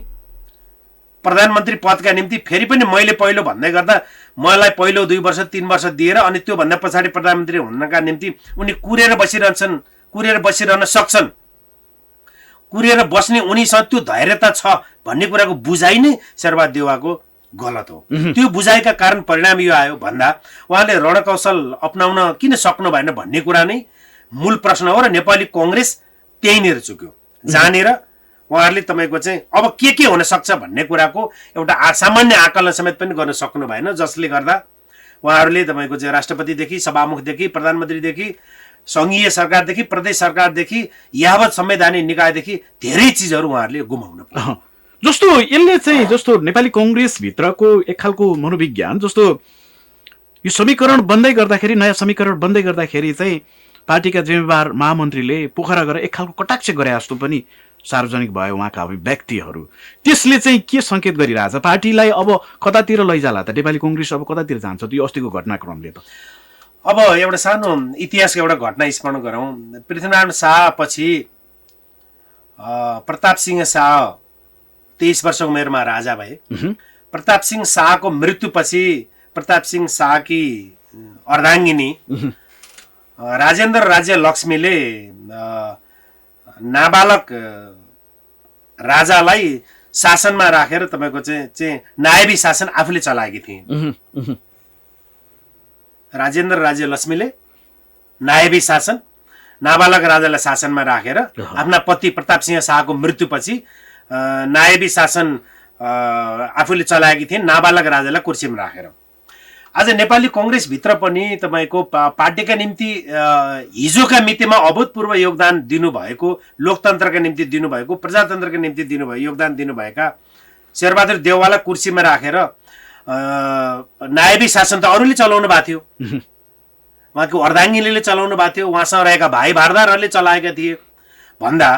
प्रधानमन्त्री पदका निम्ति फेरि पनि मैले पहिलो भन्दै गर्दा मलाई पहिलो 2 वर्ष 3 वर्ष दिएर अनि त्यो भन्दा पछाडि प्रधानमन्त्री हुनका निम्ति उनी कुरेर बसिरहन सक्छन्, कुरेर बस्ने उनीसँग त्यो धैर्यता छ भन्ने कुराको बुझाइ नै शेरबहादुर देउवाको गलत हो। त्यो बुझाइका कारण परिणाम यो आयो भन्दा उहाँले रणकौशल अपनाउन किन सक्नु भएन भन्ने कुरा नै मूल प्रश्न हो र नेपाली कांग्रेस त्यहीँनिर चुक्यो। जानेर उहाँहरूले तपाईँको चाहिँ अब के हुन सक्छ भन्ने कुराको एउटा सामान्य आकलन समेत पनि गर्न सक्नु भएन, जसले गर्दा उहाँहरूले तपाईँको चाहिँ राष्ट्रपतिदेखि सभामुखदेखि प्रधानमन्त्रीदेखि संघीय सरकारदेखि प्रदेश सरकारदेखि यावत संवैधानिक निकायदेखि धेरै चिजहरू उहाँहरूले गुमाउन पर्यो। जस्तो यसले चाहिँ जस्तो नेपाली कांग्रेस भित्रको एक खालको मनोविज्ञान जस्तो यो समीकरण बन्दै गर्दाखेरि नयाँ समीकरण बन्दै गर्दाखेरि चाहिँ पार्टीका जिम्मेवार महामन्त्रीले पोखरा गएर एक खालको कटाक्ष गरे जस्तो पनि सार्वजनिक भयो उहाँका व्यक्तिहरू। त्यसले चाहिँ के संकेत गरिरहेछ पार्टीलाई अब कतातिर लैजाला त? नेपाली कांग्रेस अब कतातिर जान्छ त्यो अस्तिको घटनाक्रमले त? अब एउटा सानो इतिहासको एउटा घटना स्मरण गरौँ। पृथ्वीनारायण शाह पछि प्रताप सिंह शाह 23 वर्षको उमेरमा राजा भए। प्रताप सिंह शाहको मृत्युपछि प्रताप सिंह शाहकी अर्धाङ्गिनी राजेन्द्र राज्य लक्ष्मीले नाबालक राजालाई शासनमा राखेर तपाईँको चाहिँ नायबी शासन आफूले चलाएकी थिइन्। राजेन्द्र राज्य लक्ष्मीले नायबी शासन नाबालक राजालाई शासनमा राखेर आफ्ना पति प्रताप सिंह शाहको मृत्युपछि नायबी शासन आफूले चलाएकी थिइन्, नाबालक राजालाई कुर्सीमा राखेर। आज नेपाली कांग्रेस भित्र पनि तपाईँको पार्टीका निम्ति हिजोका मितिमा अभूतपूर्व योगदान दिनुभएको, लोकतन्त्रका निम्ति दिनुभएको, प्रजातन्त्रका निम्ति योगदान दिनुभएका शेरबहादुर देउवालाई कुर्सीमा राखेर नायबी शासन त अरूले चलाउनु भएको थियो, उहाँको अर्धाङ्गिनीले चलाउनु भएको थियो, उहाँसँग रहेका भाइ भारदारहरूले चलाएका थिए भन्दा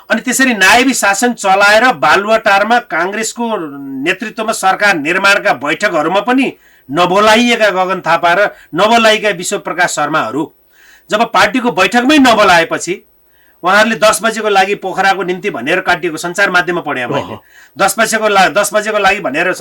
अनि त्यसरी नायबी शासन चलाएर बालुवाटारमा कांग्रेसको नेतृत्वमा सरकार निर्माणका बैठकहरूमा पनि नबोलाइएका गगन थापा र नबोलाइएका विश्वप्रकाश शर्माहरू जब पार्टीको बैठकमै नबोलाएपछि उहाँहरूले 10 बजेको लागि पोखराको निम्ति भनेर काटिएको सञ्चार माध्यममा पढेँ मैले। 10 बजेको लागि भनेर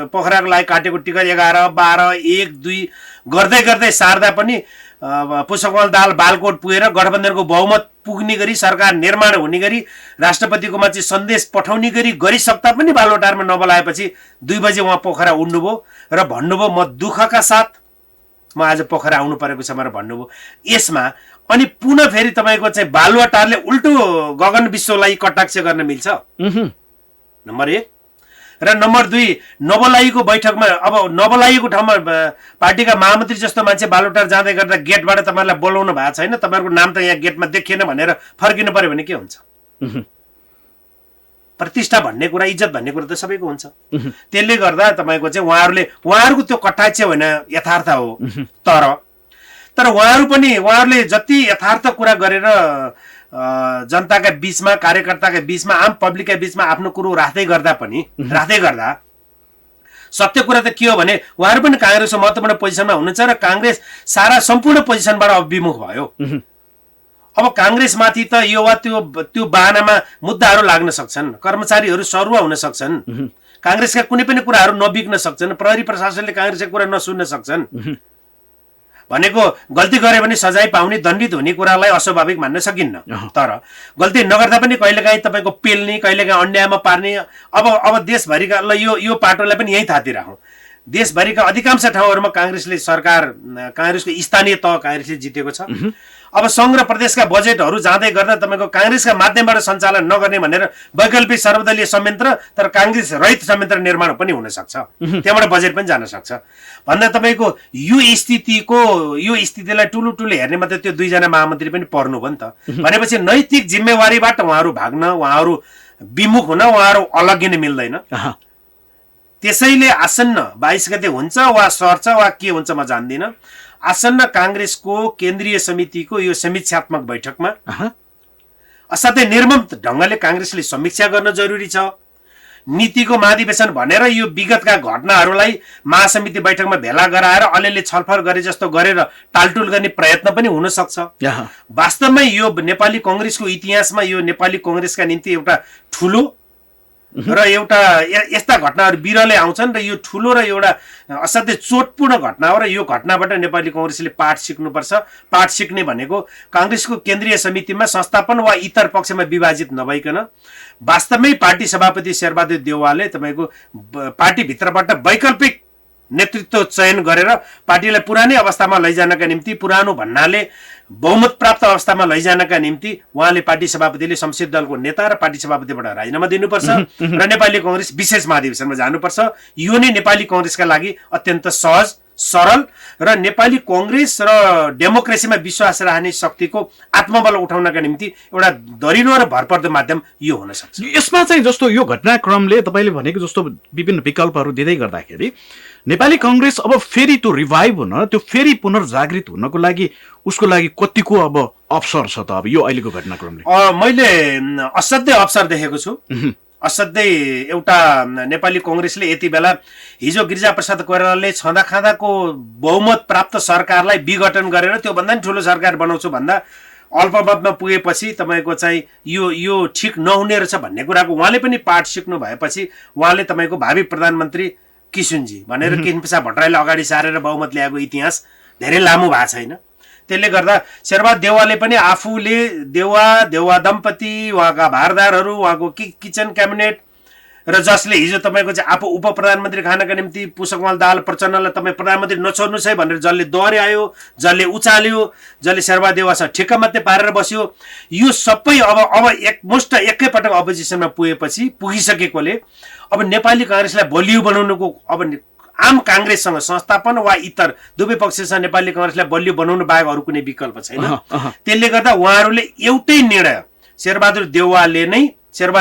पोखराको लागि काटेको टिकट 11, 12, 1, 2 गर्दै गर्दै सार्दा पनि पुष्पकमल दाहाल बालकोट पुगेर गठबन्धनको बहुमत पुग्ने गरी सरकार निर्माण हुने गरी राष्ट्रपतिकोमा चाहिँ सन्देश पठाउने गरी गरिसक्दा पनि बालुवाटारमा नबोलाएपछि 2 बजे उहाँ पोखरा उड्नुभयो र भन्नुभयो म दुःखका साथ म आज पोखरा आउनु परेको छ भनेर भन्नुभयो। यसमा अनि पुनः फेरि तपाईँको चाहिँ बालुवाटारले उल्टो गगन विश्वलाई कटाक्ष गर्न मिल्छ? नम्बर 1 र नम्बर 2 नबोलाइएको बैठकमा अब नबोलाइएको ठाउँमा पार्टीका महामन्त्री जस्तो मान्छे बालुवाटार जाँदै गर्दा गेटबाट तपाईँहरूलाई बोलाउनु भएको छैन, तपाईँहरूको नाम त यहाँ गेटमा देखिएन भनेर फर्किनु पर्यो भने के हुन्छ? प्रतिष्ठा भन्ने कुरा, इज्जत भन्ने कुरा त सबैको हुन्छ। त्यसले गर्दा तपाईँको चाहिँ उहाँहरूको त्यो कटाक्ष होइन, यथार्थ हो। तर उहाँहरूले जति यथार्थ कुरा गरेर जनताका बीचमा, कार्यकर्ताका बीचमा, आम पब्लिकका बीचमा आफ्नो कुरो राख्दै गर्दा सत्य कुरा त के हो भने उहाँहरू पनि कांग्रेसको महत्त्वपूर्ण पोजिसनमा हुनुहुन्छ र कांग्रेस सारा सम्पूर्ण पोजिसनबाट विमुख भयो। अब कांग्रेसमाथि त यो वा त्यो बाहनामा मुद्दाहरू लाग्न सक्छन्, कर्मचारीहरू सरुवा हुन सक्छन्, कांग्रेसका कुनै पनि कुराहरू नबिग्न सक्छन्, प्रहरी प्रशासनले कांग्रेसका कुरा नसुन्न सक्छन्। भनेको गल्ती गरे भने सजाय पाउने, दण्डित हुने कुरालाई अस्वाभाविक मान्न सकिन्न। तर गल्ती नगर्दा पनि कहिलेकाहीँ तपाईँको पेल्ने, कहिलेकाहीँ अन्यायमा पार्ने। अब देशभरिका यो पाटोलाई पनि यही थाती राखौँ। देशभरिका अधिकांश ठाउँहरूमा कांग्रेसको स्थानीय तह कांग्रेसले जितेको छ। अब संघ र प्रदेशका बजेटहरू जाँदै गर्दा तपाईँको कांग्रेसका माध्यमबाट सञ्चालन नगर्ने भनेर वैकल्पिक सर्वदलीय संयन्त्र तर कांग्रेस रहित संयन्त्र निर्माण पनि हुन सक्छ, त्यहाँबाट बजेट पनि जान सक्छ भन्दा तपाईँको यो स्थितिलाई ठुलो हेर्ने मात्रै त्यो 2 जना महामन्त्री पनि पर्नु भयो नि त। भनेपछि नैतिक जिम्मेवारीबाट उहाँहरू भाग्न, उहाँहरू विमुख हुन, उहाँहरू अलग्गिन मिल्दैन। त्यसैले आसन्न 22 गते हुन्छ वा सर्छ वा के हुन्छ म जान्दिनँ, आसन्न कांग्रेसको केन्द्रीय समितिको यो समीक्षात्मक बैठकमा असाध्यै निर्मम ढङ्गले काङ्ग्रेसले समीक्षा गर्न जरुरी छ। नीतिको महाधिवेशन भनेर यो विगतका घटनाहरूलाई महासमिति बैठकमा भेला गराएर अलिअलि छलफल गरे जस्तो गरेर टालटुल गर्ने प्रयत्न पनि हुन सक्छ। वास्तवमै यो नेपाली कङ्ग्रेसको इतिहासमा यो नेपाली कङ्ग्रेसका निम्ति एउटा ठुलो र एउटा यस्ता घटनाहरू बिरलै आउँछन् र यो ठुलो र एउटा असाध्यै चोटपूर्ण घटना हो र यो घटनाबाट नेपाली कङ्ग्रेसले पाठ सिक्नुपर्छ। पाठ सिक्ने भनेको काङ्ग्रेसको केन्द्रीय समितिमा संस्थापन वा इतर पक्षमा विभाजित नभइकन वास्तवमै पार्टी सभापति शेरबहादुर देउवाले तपाईँको पार्टीभित्रबाट वैकल्पिक नेतृत्व चयन गरेर पार्टीलाई पुरानै अवस्थामा लैजानका निम्ति, पुरानो भन्नाले बहुमत प्राप्त अवस्थामा लैजानका निम्ति उहाँले पार्टी सभापतिले संसदीय दलको नेता र पार्टी सभापतिबाट राजीनामा दिनुपर्छ र नेपाली कङ्ग्रेस विशेष महाधिवेशनमा जानुपर्छ। यो नै नेपाली कङ्ग्रेसका लागि अत्यन्त सहज, सरल र नेपाली कङ्ग्रेस र डेमोक्रेसीमा विश्वास राख्ने शक्तिको आत्मबल उठाउनका निम्ति एउटा दरिलो र भरपर्दो माध्यम यो हुन सक्छ। यसमा चाहिँ जस्तो यो घटनाक्रमले तपाईँले भनेको जस्तो विभिन्न विकल्पहरू दिँदै गर्दाखेरि नेपाली कङ्ग्रेस अब फेरि त्यो रिभाइभ हुन, त्यो फेरि पुनर्जागृत हुनको लागि उसको लागि कतिको अब अवसर छ त अब यो अहिलेको घटनाक्रमले? मैले असाध्यै अवसर देखेको छु। असाध्यै एउटा नेपाली कङ्ग्रेसले यति बेला हिजो गिरिजाप्रसाद कोइरालाले छँदा खाँदाको बहुमत प्राप्त सरकारलाई विघटन गरेर त्योभन्दा पनि ठुलो सरकार बनाउँछु भन्दा अल्पमतमा पुगेपछि तपाईँको चाहिँ यो ठिक नहुने रहेछ भन्ने कुराको उहाँले पनि पाठ सिक्नु भएपछि उहाँले तपाईँको भावी प्रधानमन्त्री किशुनजी भनेर कृष्णप्रसाद भट्टराईलाई अगाडि सारेर बहुमत ल्याएको इतिहास धेरै लामो भएको छैन। त्यसले गर्दा शेरबहादुर देउवाले पनि आफूले देउवा दम्पति, उहाँका भारदारहरू, उहाँको किचन क्याबिनेट र जसले हिजो तपाईँको चाहिँ आफू उप प्रधानमन्त्री खानका निम्ति पुष्पकमल दाहाल प्रचण्डलाई तपाईँ प्रधानमन्त्री नछोड्नुहोस् है भनेर जसले दोहोऱ्यायो, जसले उचाल्यो, जसले शेरबहादुर देउवासँग ठिक्क मात्रै पारेर बस्यो, यो सबै अब एकमुष्ट एकैपटक अपोजिसनमा पुगिसकेकोले अब नेपाली काङ्ग्रेसलाई बलियो बनाउनुको अब आम काङ्ग्रेससँग संस्थापन वा इतर दुवै पक्षसँग नेपाली काङ्ग्रेसलाई बलियो बनाउनु बाहेक अरू कुनै विकल्प छैन। त्यसले गर्दा उहाँहरूले एउटै निर्णय शेरबहादुर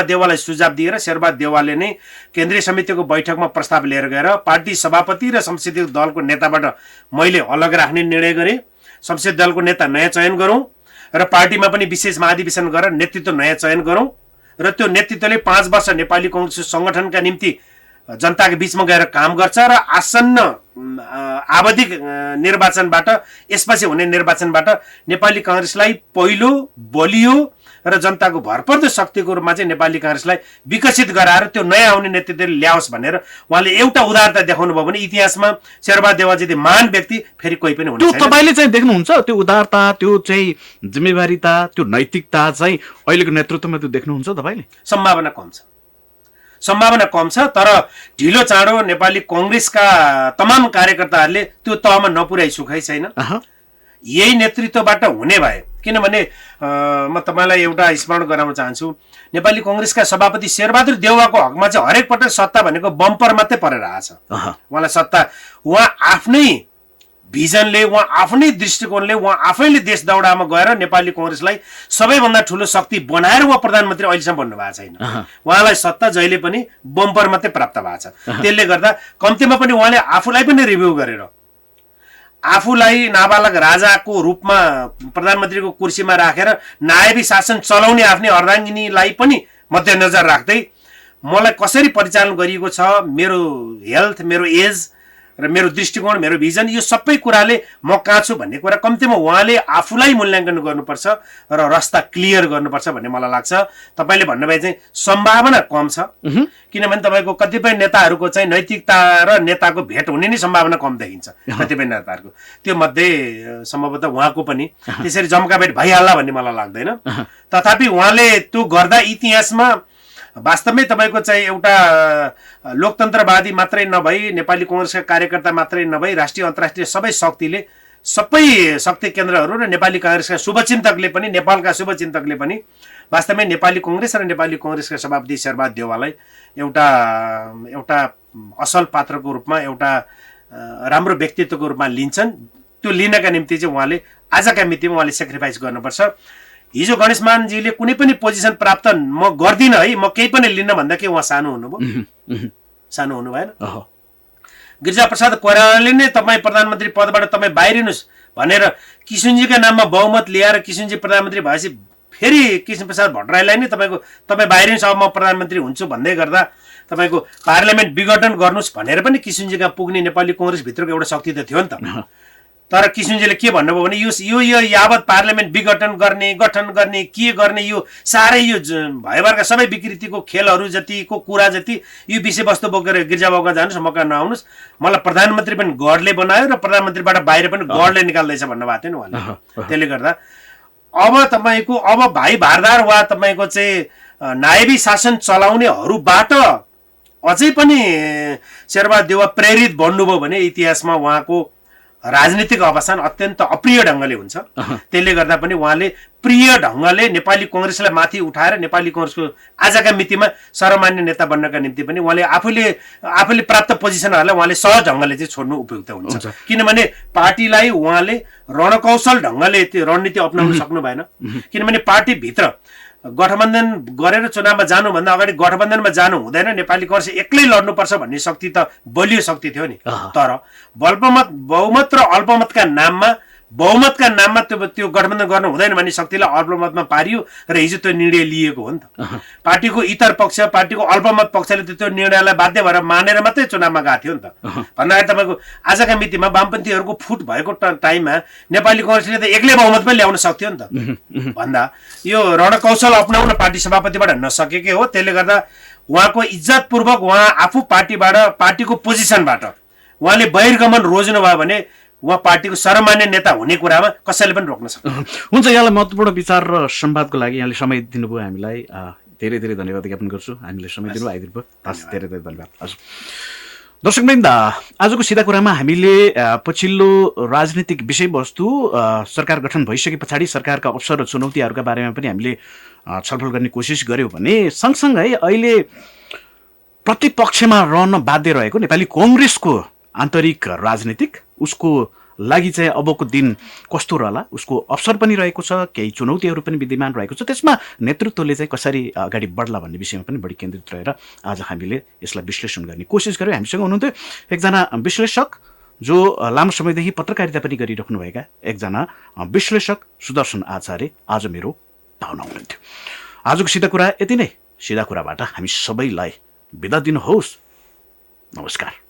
देउवालाई सुझाव दिएर शेरबहादुर देउवाले नै केन्द्रीय समितिको बैठकमा प्रस्ताव लिएर गएर पार्टी सभापति र संसदीय दलको नेताबाट मैले अलग राख्ने निर्णय गरेँ। संसदीय दलको नेता नयाँ चयन गरौँ र पार्टीमा पनि विशेष महाधिवेशन गरेर नेतृत्व नयाँ चयन गरौँ र त्यो नेतृत्वले 5 वर्ष नेपाली कङ्ग्रेस सङ्गठनका निम्ति जनताको बीचमा गएर काम गर्छ र आसन्न आवधिक निर्वाचनबाट यसपछि हुने निर्वाचनबाट नेपाली काङ्ग्रेसलाई पहिलो बलियो र जनताको भरपर्दो शक्तिको रूपमा चाहिँ नेपाली काङ्ग्रेसलाई विकसित गराएर त्यो नयाँ आउने नेतृत्वले ल्याओस् भनेर उहाँले एउटा उदारता देखाउनु भयो भने इतिहासमा शेरबहादुर देउवा जति महान व्यक्ति फेरि कोही पनि हुने छैन। त्यो तपाईँले चाहिँ देख्नुहुन्छ त्यो उदारता, त्यो चाहिँ जिम्मेवारीता, त्यो नैतिकता चाहिँ अहिलेको नेतृत्वमा त्यो देख्नुहुन्छ तपाईँले? सम्भावना कम छ तर ढिलो चाँडो नेपाली कङ्ग्रेसका तमाम कार्यकर्ताहरूले त्यो तहमा नपुर्याइ सुखै छैन। यही नेतृत्वबाट हुने भए, किनभने म तपाईँलाई एउटा स्मरण गराउन चाहन्छु, नेपाली कङ्ग्रेसका सभापति शेरबहादुर देउवाको हकमा चाहिँ हरेक पटक सत्ता भनेको बम्पर मात्रै परेर आछ। उहाँलाई सत्ता उहाँ आफ्नै भिजनले, उहाँ आफ्नै दृष्टिकोणले, उहाँ आफैले देश दौडामा गएर नेपाली कङ्ग्रेसलाई सबैभन्दा ठुलो शक्ति बनाएर उहाँ प्रधानमन्त्री अहिलेसम्म बन्नु भएको छैन। उहाँलाई सत्ता जहिले पनि बम्पर मात्रै प्राप्त भएको छ। त्यसले गर्दा कम्तीमा पनि उहाँले आफूलाई पनि रिभ्यू गरेर आफूलाई नाबालक राजाको रूपमा प्रधानमन्त्रीको कुर्सीमा राखेर नायबी शासन चलाउने आफ्नै अर्धाङ्गिनीलाई पनि मध्यनजर राख्दै मलाई कसरी परिचालन गरिएको छ, मेरो हेल्थ, मेरो एज र मेरो दृष्टिकोण, मेरो भिजन, यो सबै कुराले म कहाँ छु भन्ने कुरा कम्तीमा उहाँले आफूलाई मूल्याङ्कन गर्नुपर्छ र रास्ता क्लियर गर्नुपर्छ भन्ने मलाई लाग्छ। तपाईँले भन्नुभए चाहिँ सम्भावना कम छ, किनभने तपाईँको कतिपय नेताहरूको चाहिँ नैतिकता र नेताको भेट हुने नै सम्भावना कम देखिन्छ कतिपय नेताहरूको। त्यो मध्ये सम्भवतः उहाँको पनि त्यसरी जम्का भेट भइहाल्ला भन्ने मलाई लाग्दैन। तथापि उहाँले त्यो गर्दा इतिहासमा वास्तवमै तपाईँको चाहिँ एउटा लोकतन्त्रवादी मात्रै नभई, नेपाली कङ्ग्रेसका कार्यकर्ता मात्रै नभई, राष्ट्रिय अन्तर्राष्ट्रिय सबै शक्ति केन्द्रहरू र नेपाली काङ्ग्रेसका शुभचिन्तकले पनि, नेपालका शुभचिन्तकले पनि वास्तवमै नेपाली कङ्ग्रेस र नेपाली कङ्ग्रेसका सभापति शेरबहादुर देउवालाई एउटा असल पात्रको रूपमा, एउटा राम्रो व्यक्तित्वको रूपमा लिन्छन्। त्यो लिनका निम्ति चाहिँ उहाँले आजका मितिमा उहाँले सेक्रिफाइस गर्नुपर्छ। हिजो गणेशमानजीले कुनै पनि पोजिसन प्राप्त म गर्दिनँ है, म केही पनि लिन्न भन्दा के उहाँ सानो हुनुभयो? सानो हुनु भएन। गिरिजाप्रसाद कोइरालाले नै तपाईँ प्रधानमन्त्री पदबाट तपाईँ बाहिरिनुहोस् भनेर किशुनजीका नाममा बहुमत ल्याएर किशुनजी प्रधानमन्त्री भएपछि फेरि कृष्णप्रसाद भट्टराईलाई नै तपाईँ बाहिरिन सभा म प्रधानमन्त्री हुन्छु भन्दै गर्दा तपाईँको पार्लियामेन्ट विघटन गर्नुहोस् भनेर पनि किसिनजीका पुग्ने नेपाली कङ्ग्रेसभित्रको एउटा शक्ति त थियो नि त। तर किसिनजीले के भन्नुभयो भने यो यावत पार्लियामेन्ट विघटन गर्ने गठन गर्ने के गर्ने यो साह्रै यो भयभरका सबै विकृतिको खेलहरू जतिको कुरा जति यो विषयवस्तु बोकेर गिर्जाबाबुमा जानुहोस् मका नआउनुहोस्, मलाई प्रधानमन्त्री पनि गढले बनायो र प्रधानमन्त्रीबाट बाहिर पनि गढले निकाल्दैछ भन्नुभएको थियो नि उहाँले। त्यसले गर्दा अब तपाईँको अब भाइ भारदार वा तपाईँको चाहिँ नायबी शासन चलाउनेहरूबाट अझै पनि शेरबहादुर देउवा प्रेरित बन्नुभयो भने इतिहासमा उहाँको राजनीतिक अवसान अत्यन्त अप्रिय ढङ्गले हुन्छ। त्यसले गर्दा पनि उहाँले प्रिय ढङ्गले नेपाली कङ्ग्रेसलाई माथि उठाएर नेपाली कङ्ग्रेसको आजका मितिमा सर्वमान्य नेता बन्नका निम्ति पनि उहाँले आफूले प्राप्त पोजिसनहरूलाई उहाँले सहज ढङ्गले चाहिँ छोड्नु उपयुक्त हुन्छ। किनभने पार्टीलाई उहाँले रणकौशल ढङ्गले त्यो रणनीति अप्नाउन सक्नु भएन। किनभने पार्टीभित्र गठबन्धन गरेर चुनावमा जानुभन्दा अगाडि गठबन्धनमा जानु हुँदैन, नेपाली कङ्ग्रेस एक्लै लड्नुपर्छ भन्ने शक्ति त बलियो शक्ति थियो नि। तर बहुमत र अल्पमतका नाममा त्यो गठबन्धन गर्नु हुँदैन भन्ने शक्तिलाई अल्पमतमा पारियो र हिजो त्यो निर्णय लिएको हो नि त। पार्टीको इतर पक्ष पार्टीको अल्पमत पक्षले त्यो निर्णयलाई बाध्य भएर मानेर मात्रै चुनावमा गएको थियो नि त। भन्दाखेरि तपाईँको आजका मितिमा वामपन्थीहरूको फुट भएको टाइममा नेपाली कङ्ग्रेसले त एक्लै बहुमत पनि ल्याउन सक्थ्यो नि त भन्दा यो रणकौशल अपनाउन पार्टी सभापतिबाट नसकेकै हो। त्यसले गर्दा उहाँको इज्जतपूर्वक उहाँ आफू पार्टीको पोजिसनबाट उहाँले बहिर्गमन रोज्नु भयो भने उहाँ पार्टीको सर्वमान्य नेता हुने कुरामा कसैले पनि रोक्न सक्दैन। हुन्छ, यहाँलाई महत्त्वपूर्ण विचार र संवादको लागि यहाँले समय दिनुभयो हामीलाई, धेरै धेरै धन्यवाद ज्ञापन गर्छु। हामीले समय दिनुभयो, आइदिनु भयो, हस्, धेरै धेरै धन्यवाद। हजुर दर्शकवृन्द, आजको सिधा कुरामा हामीले पछिल्लो राजनीतिक विषयवस्तु सरकार गठन भइसके पछाडि सरकारका अवसर र चुनौतीहरूका बारेमा पनि हामीले छलफल गर्ने कोसिस गर्यौँ भने सँगसँगै अहिले प्रतिपक्षमा रहन बाध्य रहेको नेपाली कङ्ग्रेसको आन्तरिक राजनीतिक उसको लागि चाहिँ अबको दिन कस्तो रहला, उसको अवसर पनि रहेको छ, केही चुनौतीहरू पनि विद्यमान रहेको छ, त्यसमा नेतृत्वले चाहिँ कसरी अगाडि बढ्ला भन्ने विषयमा पनि बढी केन्द्रित रहेर आज हामीले यसलाई विश्लेषण गर्ने कोसिस गर्यौँ। हामीसँग हुनुहुन्थ्यो एकजना विश्लेषक जो लामो समयदेखि पत्रकारिता पनि गरिराख्नुभएका एकजना विश्लेषक सुदर्शन आचार्य आज मेरो पाहुना हुनुहुन्थ्यो। आजको सिधा कुरा यति नै। सिधा कुराबाट हामी सबैलाई बिदा दिनुहोस्। नमस्कार।